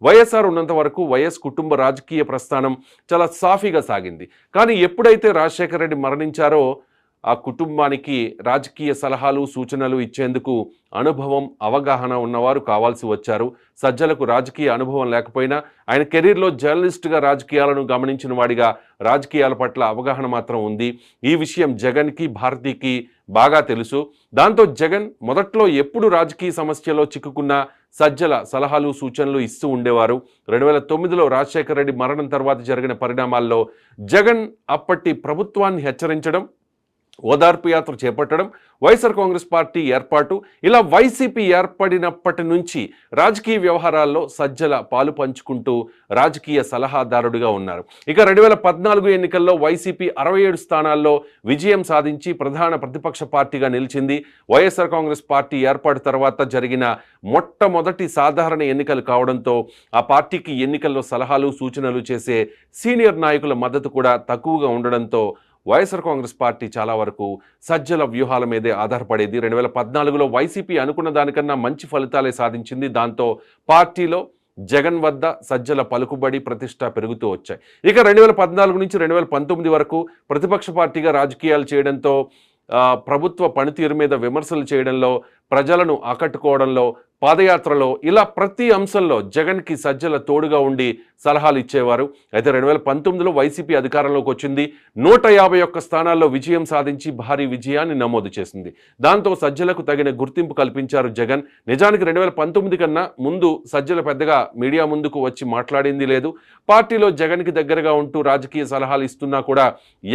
వైఎస్ఆర్ ఉన్నంత వరకు వైఎస్ కుటుంబ రాజకీయ ప్రస్థానం చాలా సాఫీగా సాగింది. కానీ ఎప్పుడైతే రాజశేఖర రెడ్డి మరణించారో ఆ కుటుంబానికి రాజకీయ సలహాలు సూచనలు ఇచ్చేందుకు అనుభవం అవగాహన ఉన్నవారు కావాల్సి వచ్చారు. సజ్జలకు రాజకీయ అనుభవం లేకపోయినా ఆయన కెరీర్లో జర్నలిస్టుగా రాజకీయాలను గమనించిన వాడిగా రాజకీయాల పట్ల అవగాహన మాత్రం ఉంది. ఈ విషయం జగన్కి భారతికి బాగా తెలుసు. దాంతో జగన్ మొదట్లో ఎప్పుడు రాజకీయ సమస్యలో చిక్కుకున్నా సజ్జల సలహాలు సూచనలు ఇస్తూ ఉండేవారు. 2009లో రాజశేఖర రెడ్డి మరణం తర్వాత జరిగిన పరిణామాల్లో జగన్ అప్పటి ప్రభుత్వాన్ని హెచ్చరించడం, ఓదార్పు యాత్ర చేపట్టడం, వైఎస్ఆర్ కాంగ్రెస్ పార్టీ ఏర్పాటు, ఇలా వైసీపీ ఏర్పడినప్పటి నుంచి రాజకీయ వ్యవహారాల్లో సజ్జల పాలు పంచుకుంటూ రాజకీయ సలహాదారుడిగా ఉన్నారు. ఇక 2014 ఎన్నికల్లో వైసీపీ 67 స్థానాల్లో విజయం సాధించి ప్రధాన ప్రతిపక్ష పార్టీగా నిలిచింది. వైఎస్ఆర్ కాంగ్రెస్ పార్టీ ఏర్పాటు తర్వాత జరిగిన మొట్టమొదటి సాధారణ ఎన్నికలు కావడంతో ఆ పార్టీకి ఎన్నికల్లో సలహాలు సూచనలు చేసే సీనియర్ నాయకుల మద్దతు కూడా తక్కువగా ఉండడంతో వైఎస్ఆర్ కాంగ్రెస్ పార్టీ చాలా వరకు సజ్జల వ్యూహాల మీదే ఆధారపడేది. 2014లో వైసీపీ అనుకున్న దానికన్నా మంచి ఫలితాలే సాధించింది. దాంతో పార్టీలో జగన్ వద్ద సజ్జల పలుకుబడి ప్రతిష్ట పెరుగుతూ వచ్చాయి. ఇక 2014 నుంచి 2019 వరకు ప్రతిపక్ష పార్టీగా రాజకీయాలు చేయడంతో ప్రభుత్వ పనితీరు మీద విమర్శలు చేయడంలో, ప్రజలను ఆకట్టుకోవడంలో, పాదయాత్రలో, ఇలా ప్రతి అంశంలో జగన్కి సజ్జల తోడుగా ఉండి సలహాలు ఇచ్చేవారు. అయితే 2019లో వైసీపీ అధికారంలోకి వచ్చింది. 151 స్థానాల్లో విజయం సాధించి భారీ విజయాన్ని నమోదు చేసింది. దాంతో సజ్జలకు తగిన గుర్తింపు కల్పించారు జగన్. నిజానికి 2019 కన్నా ముందు సజ్జల పెద్దగా మీడియా ముందుకు వచ్చి మాట్లాడింది లేదు. పార్టీలో జగన్కి దగ్గరగా ఉంటూ రాజకీయ సలహాలు ఇస్తున్నా కూడా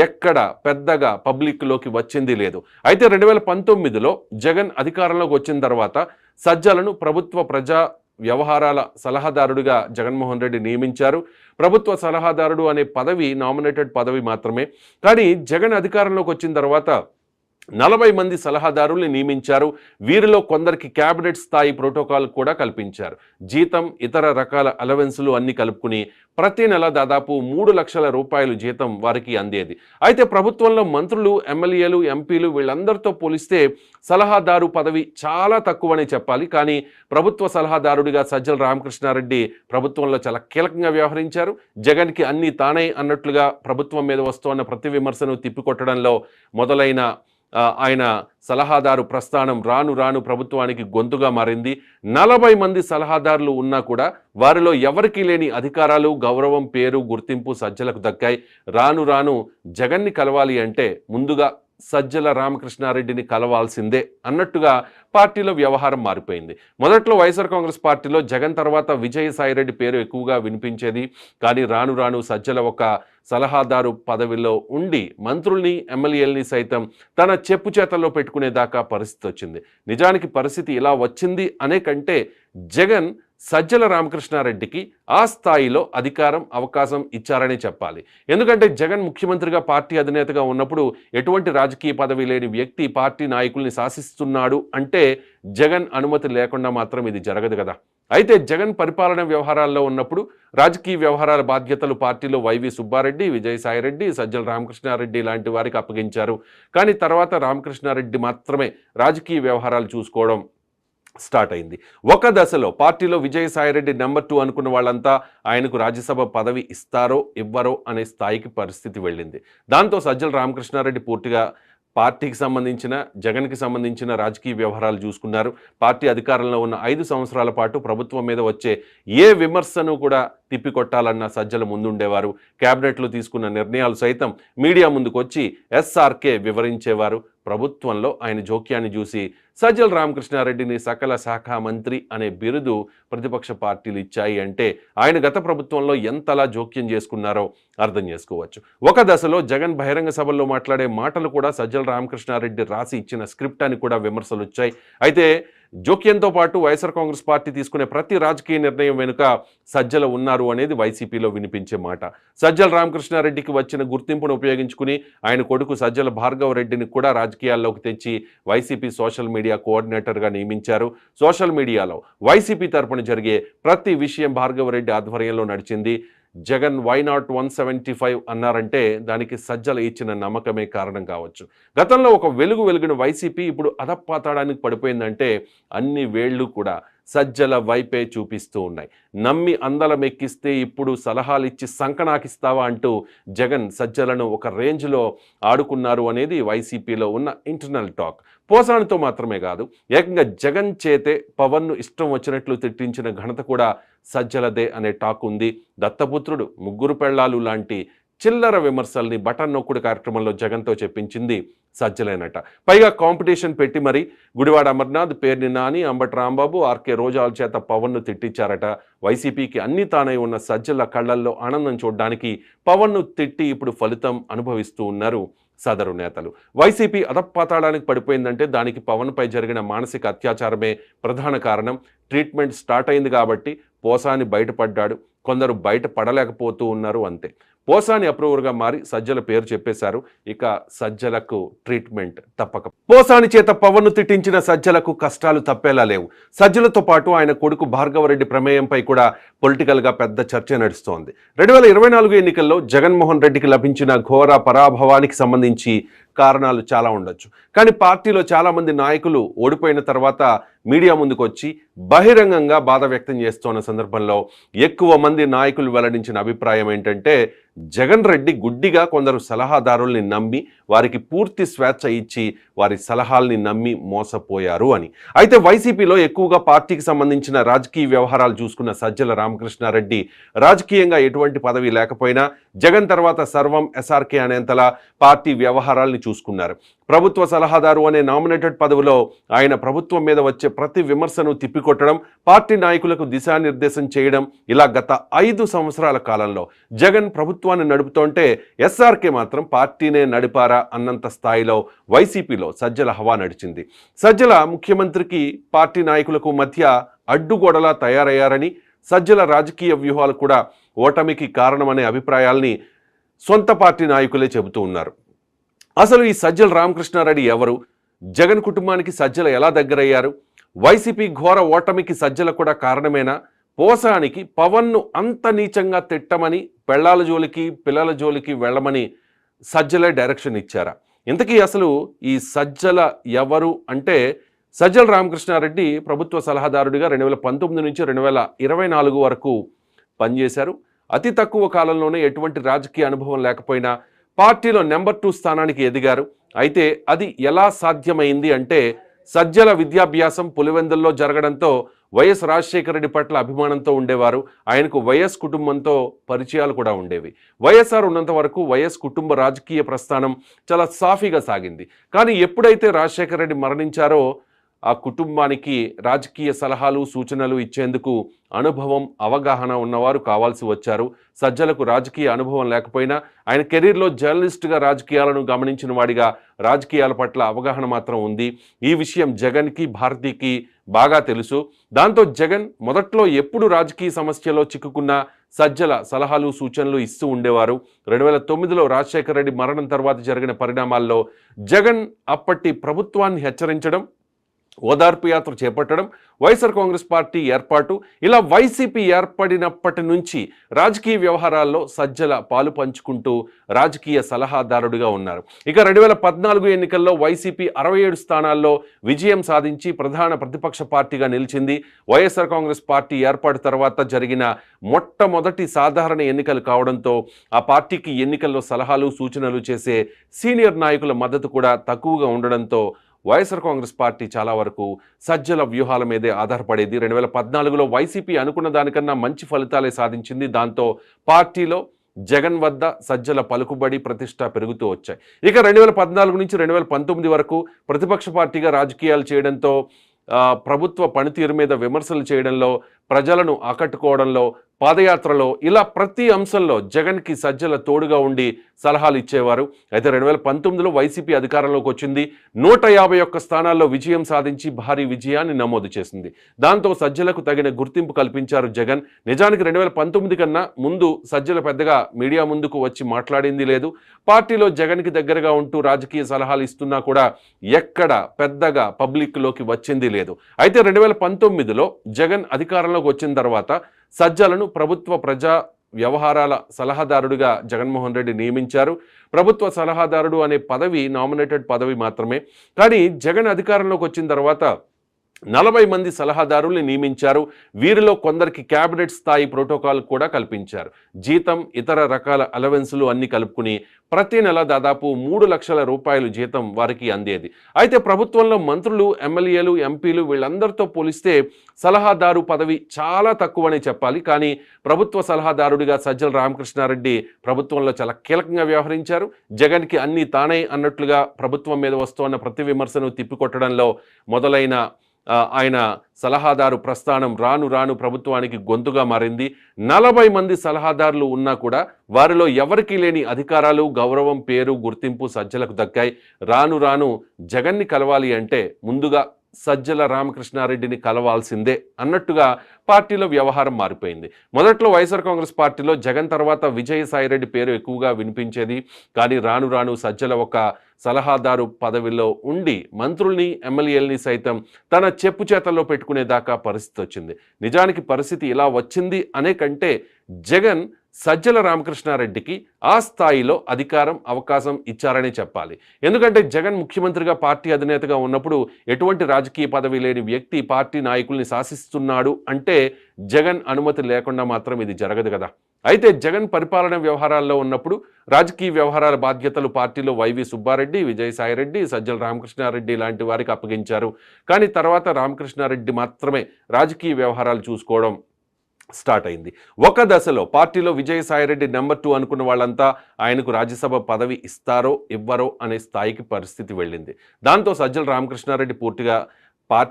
ఎక్కడ పెద్దగా పబ్లిక్లోకి వచ్చింది లేదు. అయితే 2019లో జగన్ అధికారంలోకి వచ్చిన తర్వాత సజ్జలను ప్రభుత్వ ప్రజా వ్యవహారాల సలహాదారుడిగా జగన్మోహన్ రెడ్డి నియమించారు. ప్రభుత్వ సలహాదారుడు అనే పదవి నామినేటెడ్ పదవి మాత్రమే. కానీ జగన్ అధికారంలోకి వచ్చిన తర్వాత 40 మంది సలహాదారుల్ని నియమించారు. వీరిలో కొందరికి క్యాబినెట్ స్థాయి ప్రోటోకాల్ కూడా కల్పించారు. జీతం, ఇతర రకాల అలవెన్సులు అన్ని కలుపుకుని ప్రతి నెల దాదాపు 3 లక్షల రూపాయలు జీతం వారికి అందేది. అయితే ప్రభుత్వంలో మంత్రులు, ఎమ్మెల్యేలు, ఎంపీలు వీళ్ళందరితో పోలిస్తే సలహాదారు పదవి చాలా తక్కువనే చెప్పాలి. కానీ ప్రభుత్వ సలహాదారుడిగా సజ్జల రామకృష్ణారెడ్డి ప్రభుత్వంలో చాలా కీలకంగా వ్యవహరించారు. జగన్కి అన్నీ తానే అన్నట్లుగా ప్రభుత్వం మీద వస్తున్న ప్రతి విమర్శను తిప్పికొట్టడంలో మొదలైన ఆయన సలహాదారు ప్రస్థానం రాను రాను ప్రభుత్వానికి గొంతుగా మారింది. 40 మంది సలహాదారులు ఉన్నా కూడా వారిలో ఎవరికీ లేని అధికారాలు, గౌరవం, పేరు, గుర్తింపు సజ్జలకు దక్కాయి. రాను రాను జగన్ని కలవాలి అంటే ముందుగా సజ్జల రామకృష్ణారెడ్డిని కలవాల్సిందే అన్నట్టుగా పార్టీలో వ్యవహారం మారిపోయింది. మొదట్లో వైఎస్ఆర్ కాంగ్రెస్ పార్టీలో జగన్ తర్వాత విజయసాయిరెడ్డి పేరు ఎక్కువగా వినిపించేది. కానీ రాను రాను సజ్జల ఒక సలహాదారు పదవిలో ఉండి మంత్రుల్ని, ఎమ్మెల్యేలని సైతం తన చెప్పు చేతల్లో పెట్టుకునేదాకా పరిస్థితి వచ్చింది. నిజానికి పరిస్థితి ఇలా వచ్చింది అనే కంటే జగన్ సజ్జల రామకృష్ణారెడ్డికి ఆ స్థాయిలో అధికారం, అవకాశం ఇచ్చారనే చెప్పాలి. ఎందుకంటే జగన్ ముఖ్యమంత్రిగా పార్టీ అధినేతగా ఉన్నప్పుడు ఎటువంటి రాజకీయ పదవి లేని వ్యక్తి పార్టీ నాయకుల్ని శాసిస్తున్నాడు అంటే జగన్ అనుమతి లేకుండా మాత్రం ఇది జరగదు కదా. అయితే జగన్ పరిపాలన వ్యవహారాల్లో ఉన్నప్పుడు రాజకీయ వ్యవహారాల బాధ్యతలు పార్టీలో వైవి సుబ్బారెడ్డి, విజయసాయిరెడ్డి, సజ్జల రామకృష్ణారెడ్డి లాంటి వారికి అప్పగించారు. కానీ తర్వాత రామకృష్ణారెడ్డి మాత్రమే రాజకీయ వ్యవహారాలు చూసుకోవడం స్టార్ట్ అయింది. ఒక దశలో పార్టీలో విజయసాయిరెడ్డి నెంబర్ 2 అనుకున్న వాళ్ళంతా ఆయనకు రాజ్యసభ పదవి ఇస్తారో ఇవ్వరో అనే స్థాయికి పరిస్థితి వెళ్ళింది. దాంతో సజ్జల రామకృష్ణారెడ్డి పూర్తిగా పార్టీకి సంబంధించిన, జగన్కి సంబంధించిన రాజకీయ వ్యవహారాలు చూసుకున్నారు. పార్టీ అధికారంలో ఉన్న 5 సంవత్సరాల పాటు ప్రభుత్వం మీద వచ్చే ఏ విమర్శను కూడా తిప్పికొట్టాలన్న సజ్జల ముందుండేవారు. క్యాబినెట్లో తీసుకున్న నిర్ణయాలు సైతం మీడియా ముందుకు వచ్చి ఎస్ఆర్కే వివరించేవారు. ప్రభుత్వంలో ఆయన జోక్యాన్ని చూసి సజ్జల రామకృష్ణారెడ్డిని సకల శాఖ మంత్రి అనే బిరుదు ప్రతిపక్ష పార్టీలు ఇచ్చాయి అంటే ఆయన గత ప్రభుత్వంలో ఎంతలా జోక్యం చేసుకున్నారో అర్థం చేసుకోవచ్చు. ఒక దశలో జగన్ బహిరంగ సభల్లో మాట్లాడే మాటలు కూడా సజ్జల రామకృష్ణారెడ్డి రాసి ఇచ్చిన స్క్రిప్ట్ అని కూడా విమర్శలు వచ్చాయి. అయితే జోక్యంతో పాటు వైఎస్ఆర్ కాంగ్రెస్ పార్టీ తీసుకునే ప్రతి రాజకీయ నిర్ణయం వెనుక సజ్జల ఉన్నారు అనేది వైసీపీలో వినిపించే మాట. సజ్జల రామకృష్ణారెడ్డికి వచ్చిన గుర్తింపును ఉపయోగించుకుని ఆయన కొడుకు సజ్జల భార్గవ రెడ్డిని కూడా రాజకీయాల్లోకి తెచ్చి వైసీపీ సోషల్ మీడియా కోఆర్డినేటర్గా నియమించారు. సోషల్ మీడియాలో వైసీపీ తరపున జరిగే ప్రతి విషయం భార్గవ రెడ్డి ఆధ్వర్యంలో నడిచింది. జగన్ వై నాట్ 175 అన్నారంటే దానికి సజ్జల ఇచ్చిన నమ్మకమే కారణం కావచ్చు. గతంలో ఒక వెలుగున వైసీపీ ఇప్పుడు అధపాతాళానికి పడిపోయిందంటే అన్ని వేళ్లు కూడా సజ్జల వైపే చూపిస్తూ ఉన్నాయి. నమ్మి అందలమెక్కిస్తే ఇప్పుడు సలహాలిచ్చి సంకనాకిస్తావా అంటూ జగన్ సజ్జలను ఒక రేంజ్లో ఆడుకున్నారు అనేది వైసీపీలో ఉన్న ఇంటర్నల్ టాక్. పోసానితో మాత్రమే కాదు, ఏకంగా జగన్ చేతే పవన్ను ఇష్టం వచ్చినట్లు తిట్టించిన ఘనత కూడా సజ్జలదే అనే టాక్ ఉంది. దత్తపుత్రుడు, ముగ్గురు పెళ్లాలు లాంటి చిల్లర విమర్శల్ని బటన్ నొక్కుడు కార్యక్రమంలో జగన్తో చెప్పించింది సజ్జలేనట. పైగా కాంపిటీషన్ పెట్టి మరి గుడివాడ అమర్నాథ్, పేర్ని నాని, అంబటి రాంబాబు, ఆర్కే రోజాల చేత పవన్ను తిట్టించారట. వైసీపీకి అన్ని తానై ఉన్న సజ్జల కళ్లల్లో ఆనందం చూడడానికి పవన్ను తిట్టి ఇప్పుడు ఫలితం అనుభవిస్తూ ఉన్నారు సదరు నేతలు. వైసీపీ అధపాతాళానికి పడిపోయిందంటే దానికి పవన్పై జరిగిన మానసిక అత్యాచారమే ప్రధాన కారణం. ట్రీట్మెంట్ స్టార్ట్ అయింది కాబట్టి పోసాని బయటపడ్డాడు, కొందరు బయట పడలేకపోతూ ఉన్నారు అంతే. పోసాని అప్రూవర్గా మారి సజ్జల పేరు చెప్పేశారు. ఇక సజ్జలకు ట్రీట్మెంట్ తప్పక. పోసాని చేత పవన్ను తిట్టించిన సజ్జలకు కష్టాలు తప్పేలా లేవు. సజ్జలతో పాటు ఆయన కొడుకు భార్గవరెడ్డి ప్రమేయంపై కూడా పొలిటికల్గా పెద్ద చర్చ నడుస్తోంది. 2024 ఎన్నికల్లో జగన్మోహన్ రెడ్డికి లభించిన ఘోర పరాభవానికి సంబంధించి కారణాలు చాలా ఉండొచ్చు. కానీ పార్టీలో చాలామంది నాయకులు ఓడిపోయిన తర్వాత మీడియా ముందుకు వచ్చి బహిరంగంగా బాధ వ్యక్తం చేస్తున్న సందర్భంలో ఎక్కువ మంది నాయకులు వెల్లడించిన అభిప్రాయం ఏంటంటే, జగన్ రెడ్డి గుడ్డిగా కొందరు సలహాదారుల్ని నమ్మి వారికి పూర్తి స్వేచ్ఛ ఇచ్చి వారి సలహాల్ని నమ్మి మోసపోయారు అని. అయితే వైసీపీలో ఎక్కువగా పార్టీకి సంబంధించిన రాజకీయ వ్యవహారాలు చూసుకున్న సజ్జల రామకృష్ణారెడ్డి రాజకీయంగా ఎటువంటి పదవి లేకపోయినా జగన్ తర్వాత సర్వం ఎస్ఆర్కే అనేంతలా పార్టీ వ్యవహారాల్ని చూసుకున్నారు. ప్రభుత్వ సలహాదారు అనే నామినేటెడ్ పదవిలో ఆయన ప్రభుత్వం మీద వచ్చే ప్రతి విమర్శను తిప్పికొట్టడం, పార్టీ నాయకులకు దిశానిర్దేశం చేయడం, ఇలా గత 5 సంవత్సరాల కాలంలో జగన్ ప్రభుత్వాన్ని నడుపుతుంటే ఎస్ఆర్కే మాత్రం పార్టీనే నడిపారా అన్నంత స్థాయిలో వైసీపీలో సజ్జల హవా నడిచింది. సజ్జల ముఖ్యమంత్రికి పార్టీ నాయకులకు మధ్య అడ్డుగోడలా తయారయ్యారని, సజ్జల రాజకీయ వ్యూహాలు కూడా ఓటమికి కారణమనే అభిప్రాయాల్ని సొంత పార్టీ నాయకులే చెబుతూ ఉన్నారు. అసలు ఈ సజ్జల రామకృష్ణారెడ్డి ఎవరు? జగన్ కుటుంబానికి సజ్జల ఎలా దగ్గరయ్యారు? వైసీపీ ఘోర ఓటమికి సజ్జల కూడా కారణమేనా? పోసానికి పవన్ను అంత నీచంగా తిట్టమని, పెళ్లాల జోలికి పిల్లల జోలికి వెళ్ళమని సజ్జలే డైరెక్షన్ ఇచ్చారా? ఇంతకీ అసలు ఈ సజ్జల ఎవరు అంటే, సజ్జల రామకృష్ణారెడ్డి ప్రభుత్వ సలహాదారుడిగా 2019 నుంచి 2024 వరకు పనిచేశారు. అతి తక్కువ కాలంలోనే ఎటువంటి రాజకీయ అనుభవం లేకపోయినా పార్టీలో నెంబర్ 2 స్థానానికి ఎదిగారు. అయితే అది ఎలా సాధ్యమైంది అంటే, సజ్జల విద్యాభ్యాసం పులివెందుల్లో జరగడంతో వైఎస్ రాజశేఖర రెడ్డి పట్ల అభిమానంతో ఉండేవారు. ఆయనకు వైఎస్ కుటుంబంతో పరిచయాలు కూడా ఉండేవి. వైఎస్ఆర్ ఉన్నంత వరకు వైఎస్ కుటుంబ రాజకీయ ప్రస్థానం చాలా సాఫీగా సాగింది. కానీ ఎప్పుడైతే రాజశేఖర రెడ్డి మరణించారో ఆ కుటుంబానికి రాజకీయ సలహాలు సూచనలు ఇచ్చేందుకు అనుభవం అవగాహన ఉన్నవారు కావాల్సి వచ్చారు. సజ్జలకు రాజకీయ అనుభవం లేకపోయినా ఆయన కెరీర్లో జర్నలిస్టుగా రాజకీయాలను గమనించిన వాడిగా రాజకీయాల పట్ల అవగాహన మాత్రం ఉంది. ఈ విషయం జగన్కి భారతికి బాగా తెలుసు. దాంతో జగన్ మొదట్లో ఎప్పుడు రాజకీయ సమస్యలో చిక్కుకున్న సజ్జల సలహాలు సూచనలు ఇస్తూ ఉండేవారు. 2009లో రాజశేఖర రెడ్డి మరణం తర్వాత జరిగిన పరిణామాల్లో జగన్ అప్పటి ప్రభుత్వాన్ని హెచ్చరించడం, ఓదార్పు యాత్ర చేపట్టడం, వైఎస్ఆర్ కాంగ్రెస్ పార్టీ ఏర్పాటు, ఇలా వైసీపీ ఏర్పడినప్పటి నుంచి రాజకీయ వ్యవహారాల్లో సజ్జల పాలు పంచుకుంటూ రాజకీయ సలహాదారుడిగా ఉన్నారు. ఇక 2014 ఎన్నికల్లో వైసీపీ 67 స్థానాల్లో విజయం సాధించి ప్రధాన ప్రతిపక్ష పార్టీగా నిలిచింది. వైఎస్ఆర్ కాంగ్రెస్ పార్టీ ఏర్పాటు తర్వాత జరిగిన మొట్టమొదటి సాధారణ ఎన్నికలు కావడంతో ఆ పార్టీకి ఎన్నికల్లో సలహాలు సూచనలు చేసే సీనియర్ నాయకుల మద్దతు కూడా తక్కువగా ఉండడంతో వైఎస్ఆర్ కాంగ్రెస్ పార్టీ చాలా వరకు సజ్జల వ్యూహాల మీదే ఆధారపడేది. 2014లో వైసీపీ అనుకున్న దానికన్నా మంచి ఫలితాలే సాధించింది. దాంతో పార్టీలో జగన్ వద్ద సజ్జల పలుకుబడి ప్రతిష్ట పెరుగుతూ వచ్చాయి. ఇక 2014 నుంచి 2019 వరకు ప్రతిపక్ష పార్టీగా రాజకీయాలు చేయడంతో ప్రభుత్వ పనితీరు మీద విమర్శలు చేయడంలో, ప్రజలను ఆకట్టుకోవడంలో, పాదయాత్రలో, ఇలా ప్రతి అంశంలో జగన్కి సజ్జల తోడుగా ఉండి సలహాలు ఇచ్చేవారు. అయితే 2019లో వైసీపీ అధికారంలోకి వచ్చింది. 151 స్థానాల్లో విజయం సాధించి భారీ విజయాన్ని నమోదు చేసింది. దాంతో సజ్జలకు తగిన గుర్తింపు కల్పించారు జగన్. నిజానికి 2019 కన్నా ముందు సజ్జల పెద్దగా మీడియా ముందుకు వచ్చి మాట్లాడింది లేదు. పార్టీలో జగన్కి దగ్గరగా ఉంటూ రాజకీయ సలహాలు ఇస్తున్నా కూడా ఎక్కడ పెద్దగా పబ్లిక్లోకి వచ్చింది లేదు. అయితే 2019లో జగన్ అధికారంలోకి వచ్చిన తర్వాత సజ్జలను ప్రభుత్వ ప్రజా వ్యవహారాల సలహాదారుడిగా జగన్మోహన్ రెడ్డి నియమించారు. ప్రభుత్వ సలహాదారుడు అనే పదవి నామినేటెడ్ పదవి మాత్రమే. కానీ జగన్ అధికారంలోకి వచ్చిన తర్వాత 40 మంది సలహాదారుల్ని నియమించారు. వీరిలో కొందరికి క్యాబినెట్ స్థాయి ప్రోటోకాల్ కూడా కల్పించారు. జీతం, ఇతర రకాల అలవెన్సులు అన్ని కలుపుకుని ప్రతి నెల దాదాపు 3 లక్షల రూపాయలు జీతం వారికి అందేది. అయితే ప్రభుత్వంలో మంత్రులు, ఎమ్మెల్యేలు, ఎంపీలు వీళ్ళందరితో పోలిస్తే సలహాదారు పదవి చాలా తక్కువనే చెప్పాలి. కానీ ప్రభుత్వ సలహాదారుడిగా సజ్జల రామకృష్ణారెడ్డి ప్రభుత్వంలో చాలా కీలకంగా వ్యవహరించారు. జగన్కి అన్నీ తానే అన్నట్లుగా ప్రభుత్వం మీద వస్తున్న ప్రతి విమర్శను తిప్పికొట్టడంలో మొదలైన ఆయన సలహాదారు ప్రస్థానం రాను రాను ప్రభుత్వానికి గొంతుగా మారింది. 40 మంది సలహాదారులు ఉన్నా కూడా వారిలో ఎవరికీ లేని అధికారాలు, గౌరవం, పేరు, గుర్తింపు సజ్జలకు దక్కాయి. రాను రాను జగన్ని కలవాలి అంటే ముందుగా సజ్జల రామకృష్ణారెడ్డిని కలవాల్సిందే అన్నట్టుగా పార్టీలో వ్యవహారం మారిపోయింది. మొదట్లో వైఎస్ఆర్ కాంగ్రెస్ పార్టీలో జగన్ తర్వాత విజయసాయిరెడ్డి పేరు ఎక్కువగా వినిపించేది. కానీ రాను రాను సజ్జల ఒక సలహాదారు పదవిలో ఉండి మంత్రుల్ని, ఎమ్మెల్యేలని సైతం తన చెప్పు చేతల్లో పెట్టుకునేదాకా పరిస్థితి వచ్చింది. నిజానికి పరిస్థితి ఇలా వచ్చింది అనే కంటే జగన్ సజ్జల రామకృష్ణారెడ్డికి ఆ స్థాయిలో అధికారం, అవకాశం ఇచ్చారనే చెప్పాలి. ఎందుకంటే జగన్ ముఖ్యమంత్రిగా, పార్టీ అధినేతగా ఉన్నప్పుడు ఎటువంటి రాజకీయ పదవి లేని వ్యక్తి పార్టీ నాయకుల్ని శాసిస్తున్నాడు అంటే జగన్ అనుమతి లేకుండా మాత్రం ఇది జరగదు కదా. అయితే జగన్ పరిపాలన వ్యవహారాల్లో ఉన్నప్పుడు రాజకీయ వ్యవహారాల బాధ్యతలు పార్టీలో వైవి సుబ్బారెడ్డి, విజయసాయిరెడ్డి, సజ్జల రామకృష్ణారెడ్డి లాంటి వారికి అప్పగించారు. కానీ తర్వాత రామకృష్ణారెడ్డి మాత్రమే రాజకీయ వ్యవహారాలు చూసుకోవడం స్టార్ట్ అయింది. ఒక దశలో పార్టీలో విజయసాయిరెడ్డి నెంబర్ 2 అనుకున్న వాళ్ళంతా ఆయనకు రాజ్యసభ పదవి ఇస్తారో ఇవ్వరో అనే స్థాయికి పరిస్థితి వెళ్ళింది. దాంతో సజ్జల రామకృష్ణారెడ్డి పూర్తిగా పార్టీ